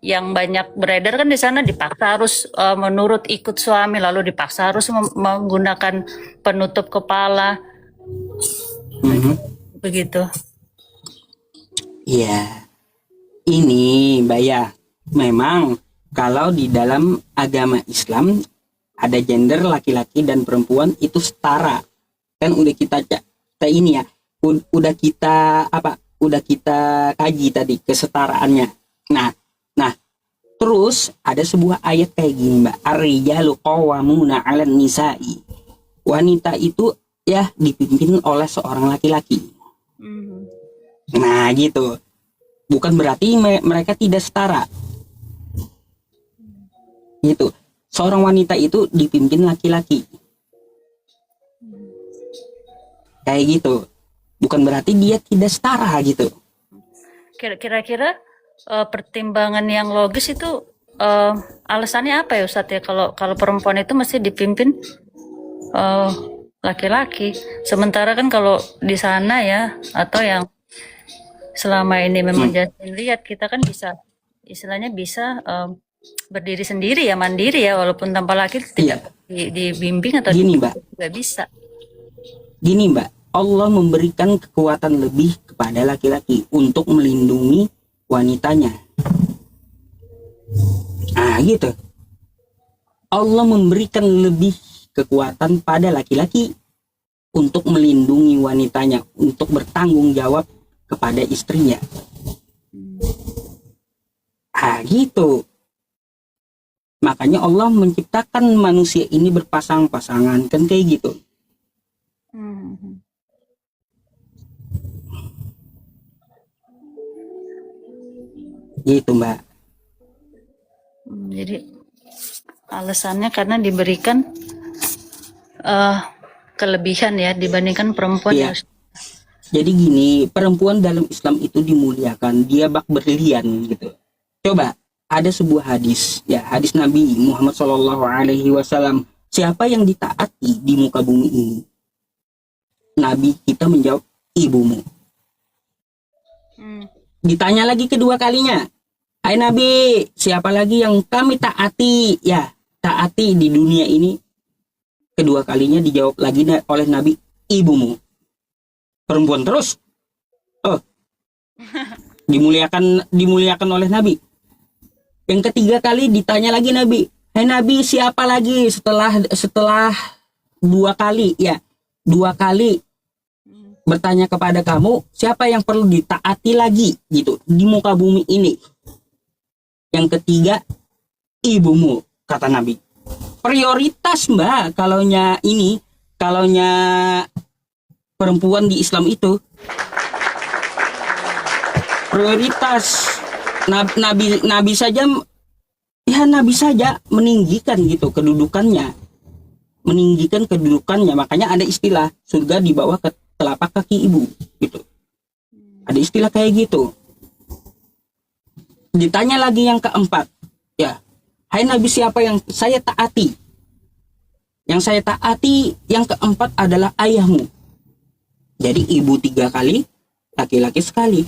yang banyak beredar kan di sana dipaksa harus menurut ikut suami, lalu dipaksa harus menggunakan penutup kepala begitu. Iya, ini Mbak ya, memang kalau di dalam agama Islam ada gender laki-laki dan perempuan itu setara. Kan udah kita ini ya, udah kita kaji tadi kesetaraannya. Nah, terus ada sebuah ayat kayak gini Mbak, ar-rijalu qawwamuna 'alan nisa'i. Wanita itu ya dipimpin oleh seorang laki-laki. Nah gitu. Bukan berarti mereka tidak setara. Gitu. Seorang wanita itu dipimpin laki-laki. Kayak gitu. Bukan berarti dia tidak setara gitu. Kira-kira pertimbangan yang logis itu alasannya apa ya Ustadz ya, kalau perempuan itu mesti dipimpin laki-laki, sementara kan kalau di sana ya, atau yang selama ini memang Jasmine lihat, kita kan bisa istilahnya bisa berdiri sendiri ya, mandiri ya, walaupun tanpa laki tidak dibimbing atau gini Mbak, juga bisa. Gini Mbak, Allah memberikan kekuatan lebih kepada laki-laki untuk melindungi wanitanya. Nah gitu. Allah memberikan lebih kekuatan pada laki-laki untuk melindungi wanitanya, untuk bertanggung jawab kepada istrinya. Ah gitu. Makanya Allah menciptakan manusia ini berpasang-pasangan, kan kayak gitu. Hmm. Gitu Mbak. Jadi alasannya karena diberikan eh, kelebihan ya dibandingkan perempuan Iya. yang Jadi gini, perempuan dalam Islam itu dimuliakan, dia bak berlian gitu. Coba, ada sebuah hadis, ya hadis Nabi Muhammad SAW. Siapa yang ditaati di muka bumi ini? Nabi kita menjawab, ibumu. Hmm. Ditanya lagi kedua kalinya, hai Nabi, siapa lagi yang kami taati? Ya, taati di dunia ini. Kedua kalinya dijawab lagi oleh Nabi, ibumu. Perempuan terus. Oh, dimuliakan oleh Nabi. Yang ketiga kali ditanya lagi Nabi, hai Nabi, siapa lagi setelah dua kali, ya dua kali bertanya kepada kamu, siapa yang perlu ditaati lagi gitu di muka bumi ini? Yang ketiga, ibumu, kata Nabi. Prioritas Mbak, kalaunya perempuan di Islam itu prioritas. Nabi saja meninggikan gitu kedudukannya, makanya ada istilah surga di bawah telapak kaki ibu gitu, ada istilah kayak gitu. Ditanya lagi yang keempat, ya hai Nabi, siapa yang saya taati? Yang saya taati yang keempat adalah ayahmu. Jadi ibu 3 kali, laki-laki sekali.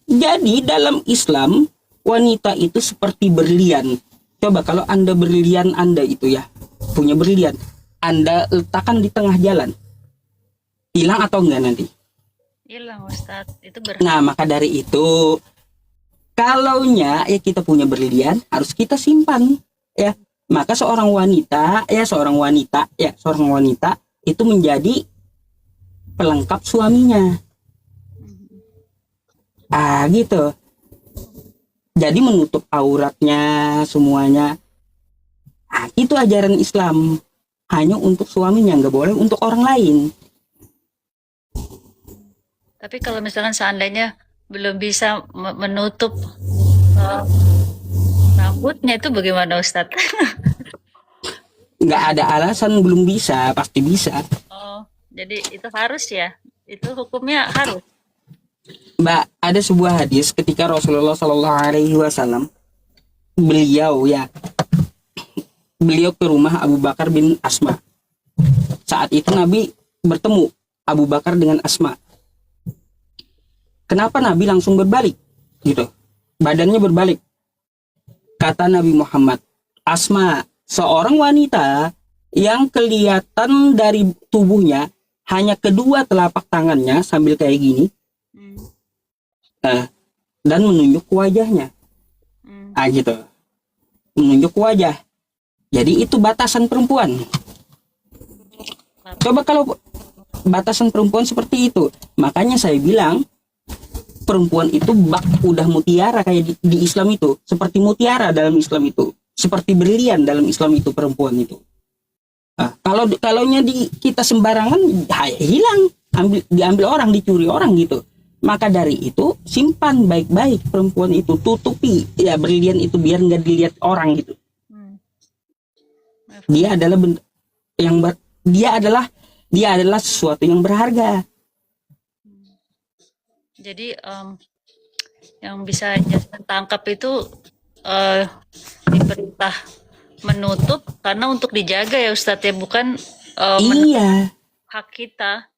Jadi dalam Islam wanita itu seperti berlian. Coba kalau Anda berlian, Anda itu ya punya berlian, Anda letakkan di tengah jalan, hilang atau enggak nanti? hilang Ustadz, itu Nah maka dari itu, kalaunya ya kita punya berlian harus kita simpan ya. Maka seorang wanita itu menjadi pelengkap suaminya. Gitu. Jadi menutup auratnya semuanya. Itu ajaran Islam. Hanya untuk suaminya, nggak boleh untuk orang lain. Tapi kalau misalkan seandainya belum bisa menutup rambutnya itu bagaimana Ustadz? Nggak ada alasan belum bisa, pasti bisa. Oh, jadi itu harus ya? Itu hukumnya harus? Mbak, ada sebuah hadis ketika Rasulullah SAW beliau ke rumah Abu Bakar bin Asma. Saat itu Nabi bertemu Abu Bakar dengan Asma. Kenapa Nabi langsung berbalik? Gitu. Badannya berbalik. Kata Nabi Muhammad, Asma, seorang wanita yang kelihatan dari tubuhnya hanya kedua telapak tangannya sambil kayak gini, dan menunjuk ke wajahnya. Gitu. Menunjuk ke wajah. Jadi itu batasan perempuan. Coba kalau batasan perempuan seperti itu, makanya saya bilang perempuan itu udah mutiara kayak di Islam itu, seperti mutiara dalam Islam itu, seperti berlian dalam Islam itu perempuan itu. Kalaunya kita sembarangan, hilang, diambil orang, dicuri orang gitu. Maka dari itu simpan baik-baik perempuan itu, tutupi ya berlian itu biar nggak dilihat orang gitu. Dia adalah sesuatu yang berharga. Jadi yang bisa tangkap itu diperintah menutup karena untuk dijaga ya Ustadz ya, bukan Iya. hak kita.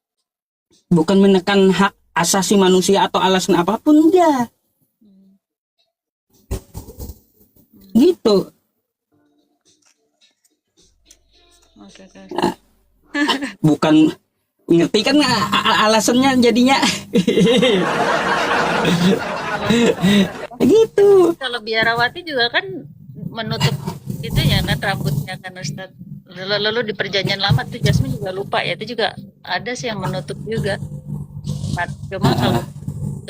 Bukan menekan hak asasi manusia atau alasan apapun, enggak. Gitu. Oke. Bukan ngerti kan alasannya jadinya. Gitu. Kalau biarawati juga kan menutup itu ya kan rambutnya kan Ustadz. Lalu di perjanjian lama tuh Jasmine juga lupa ya, itu juga ada sih yang menutup juga. Cuma kalau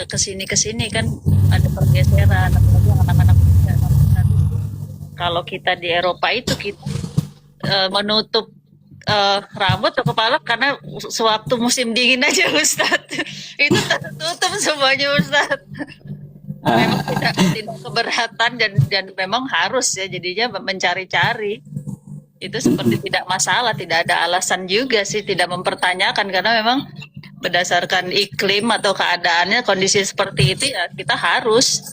kesini kan ada pergeseran, apalagi anak-anak Kalau kita di Eropa itu kita menutup rambut atau kepala karena sewaktu musim dingin aja Ustadz. Itu tertutup semuanya Ustadz. Memang tidak keberatan dan memang harus ya, jadinya mencari-cari. Itu seperti tidak masalah, tidak ada alasan juga sih, tidak mempertanyakan, karena memang berdasarkan iklim atau keadaannya, kondisi seperti itu ya kita harus.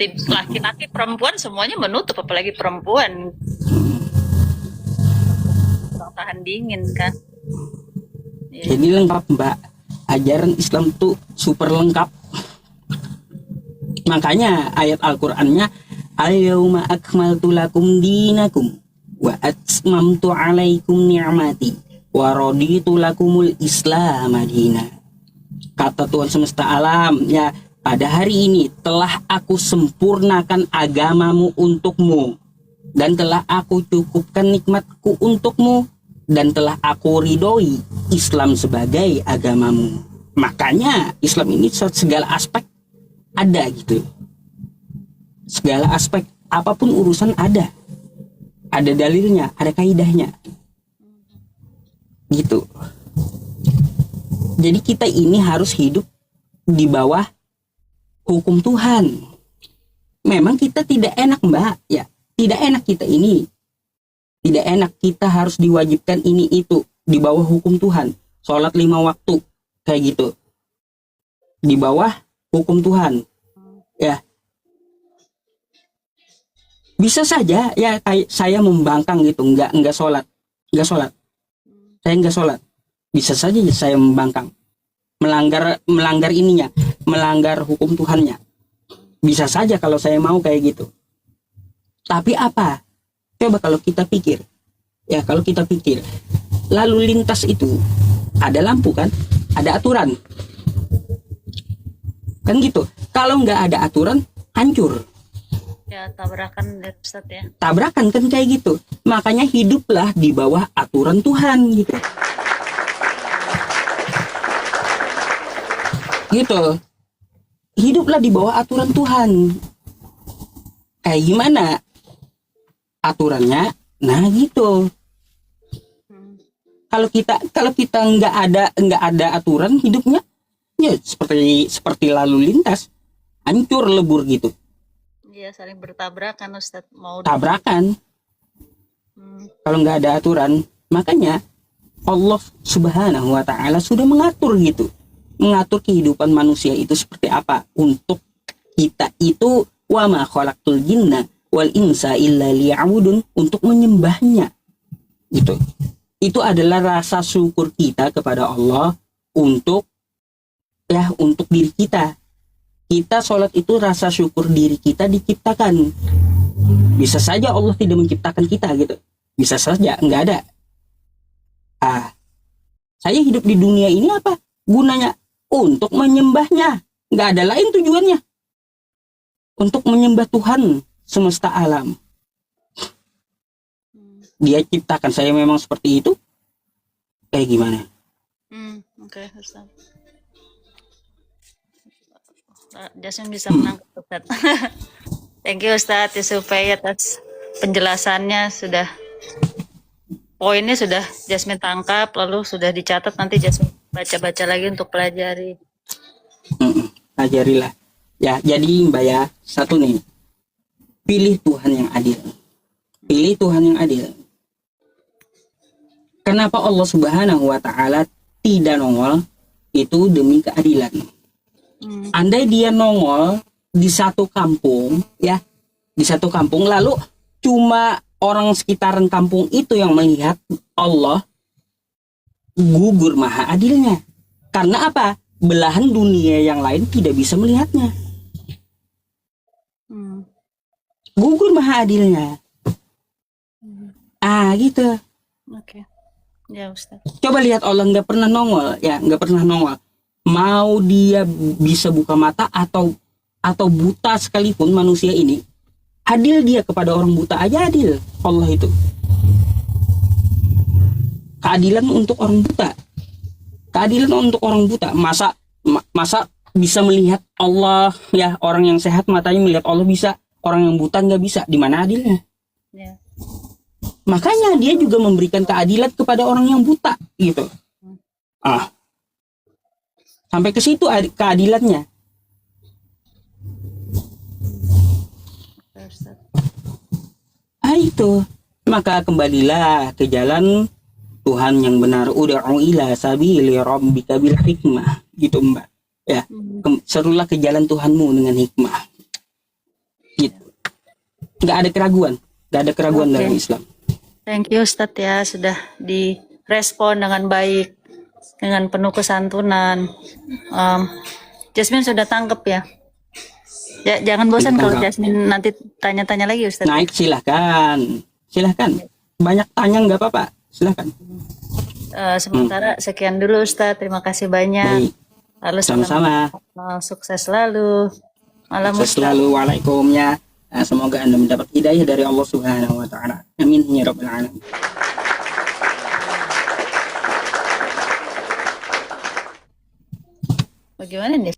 Laki-laki perempuan semuanya menutup, apalagi perempuan tahan dingin kan. Jadi lengkap Mbak, ajaran Islam tuh super lengkap. Makanya ayat Al-Qur'annya al-yauma akmaltu lakum dinakum wa atmamtu alaikum ni'mati wa raditu lakumul Islam madina. Kata Tuhan semesta alam, ya, pada hari ini telah aku sempurnakan agamamu untukmu, dan telah aku cukupkan nikmatku untukmu, dan telah aku ridhoi Islam sebagai agamamu. Makanya Islam ini segala aspek ada gitu. Segala aspek apapun urusan ada dalilnya, ada kaidahnya gitu. Jadi kita ini harus hidup di bawah hukum Tuhan. Memang kita tidak enak Mbak, ya tidak enak, kita ini tidak enak, kita harus diwajibkan ini itu di bawah hukum Tuhan. Sholat 5 waktu kayak gitu di bawah hukum Tuhan, ya. Bisa saja ya kayak saya membangkang gitu, nggak sholat, saya nggak sholat, bisa saja saya membangkang, melanggar ininya, melanggar hukum Tuhannya, bisa saja kalau saya mau kayak gitu. Tapi apa? Coba kalau kita pikir, lalu lintas itu ada lampu kan, ada aturan, kan gitu. Kalau nggak ada aturan, hancur. Ya, tabrakan Ustaz ya. Tabrakan kan kayak gitu. Makanya hiduplah di bawah aturan Tuhan gitu. Gitu. Hiduplah di bawah aturan Tuhan. Kayak gimana aturannya? Nah gitu. Kalau kita nggak ada aturan hidupnya, ya seperti lalu lintas, hancur lebur gitu. Iya, saling bertabrakan Ustaz, mau tabrakan. Kalau nggak ada aturan, makanya Allah Subhanahu wa Ta'ala sudah mengatur gitu, mengatur kehidupan manusia itu seperti apa. Untuk kita itu wa ma khalaqtul jinna wal insa illa liya'budun, untuk menyembahnya gitu. Itu adalah rasa syukur kita kepada Allah untuk diri kita. Kita sholat itu rasa syukur diri kita diciptakan. Bisa saja Allah tidak menciptakan kita gitu, bisa saja nggak ada. Saya hidup di dunia ini apa gunanya? Untuk menyembahnya, nggak ada lain tujuannya, untuk menyembah Tuhan semesta alam. Dia ciptakan saya memang seperti itu. Kayak gimana? Oke, Ustaz. Jasmine bisa menangkap Ustaz. Thank you Ustaz supaya atas penjelasannya, sudah poinnya sudah Jasmine tangkap, lalu sudah dicatat, nanti Jasmine baca-baca lagi untuk pelajari. Pelajarilah. Ya, jadi Mbak ya, satu nih. Pilih Tuhan yang adil. Pilih Tuhan yang adil. Kenapa Allah Subhanahu wa Ta'ala tidak nongol? Itu demi keadilan. Andai dia nongol di satu kampung, ya, di satu kampung, lalu cuma orang sekitaran kampung itu yang melihat, Allah gugur maha adilnya. Karena apa? Belahan dunia yang lain tidak bisa melihatnya. Gugur maha adilnya. Gitu. Oke. Ya Ustaz. Coba lihat, Allah nggak pernah nongol, ya, nggak pernah nongol. Mau dia bisa buka mata atau buta sekalipun, manusia ini adil, dia kepada orang buta aja adil. Allah itu keadilan untuk orang buta, keadilan untuk orang buta. Masa bisa melihat Allah, ya, orang yang sehat matanya melihat Allah bisa, orang yang buta nggak bisa. Di mana adilnya? Ya. Makanya dia juga memberikan keadilan kepada orang yang buta gitu. Sampai ke situ keadilannya. Itu. Maka kembalilah ke jalan Tuhan yang benar. Ud'u ila sabili rabbika bil hikmah. Gitu Mbak. Ya. Serulah ke jalan Tuhanmu dengan hikmah. Gitu. Nggak ada keraguan. Nggak ada keraguan dalam Islam. Thank you Ustadz ya, sudah direspon dengan baik, dengan penuh kesantunan. Jasmine sudah tangkep ya. Ya, jangan bosan kalau Jasmine nanti tanya-tanya lagi Ustadz. Naik silahkan. Banyak tanya nggak apa-apa. Silahkan. Sementara sekian dulu Ustadz. Terima kasih banyak. Baik. Lalu Sama-sama. sukses selalu. Malam Sukses Ustadz. selalu. Waalaikumsalam. Semoga Anda mendapat hidayah dari Allah Subhanahu wa taala. Amin ya rabbal alamin. Bagaimana nih?